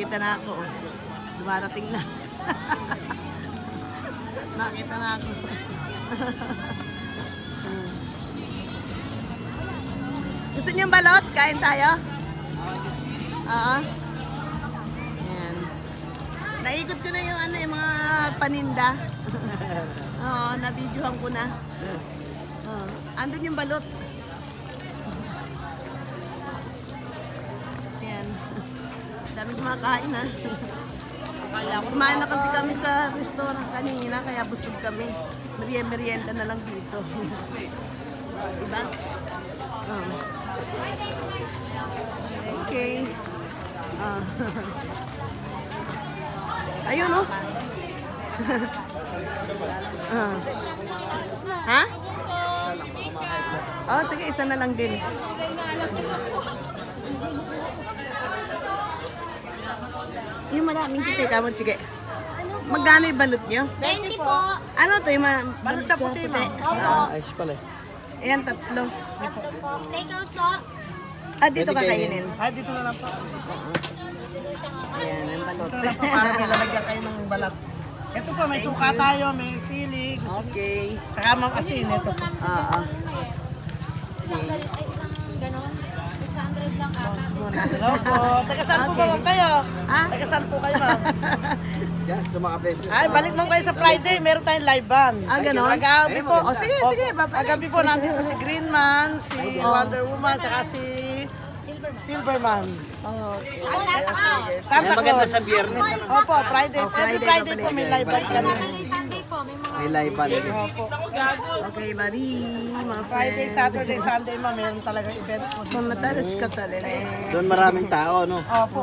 Nakita na ako. Dumarating na. Nakita na ako. Gusto niyo yung balot? Kain tayo? Oo. Ayan. Naikot ko na yung ano, yung mga paninda. Oo, nabidyohan ko na. Oo. Andun yung balot. Ayan. Dami kumakain ha. Kumain na kasi kami sa restaurant kanina, kaya busog kami. Merienda na lang dito. Diba? Oh. Okay. Ayun oh. Ha? Oh, sige, isa na lang din. Yung maraming kita mo, sige. Magkano yung balot nyo? 20 po. Ano to yung balot sa puti mo? Opo. Ayos pala. Ayan, tatlo. Tatlo po. Take out po. Ah, dito kakainin. Ah, dito na lang po. Ayan, ang balot. Dito na lang po para may lalagyan kayo ng balat. Ito po, may suka tayo, may sili. Okay. Saka mga asin, ito po. Oo. Isang ganon. 600 lang ata. Muna. Hello po. Taga saan po ba kayo? Ha? Taga saan po kayo, ma'am? Yan, sa mga beses. Ay, balik mo kayo sa Friday. Meron tayong live band. Ah, ganon? Agabi po. Oh, sige, sige. Agabi po, nandito si Greenman, si Wonder Woman, saka si Silverman. Oh. Santa Maganda Claus. sa biyernes. Ano? Opo, Friday. Oh, Every Friday Friday pa po pala may yung live band kami. Sunday po. May mga May live band. Opo. Okay, Marie, mga Friday, friends. Saturday, Sunday, ma'am, meron talaga event po. Mamataros ka talaga. Doon maraming tao, no? Opo.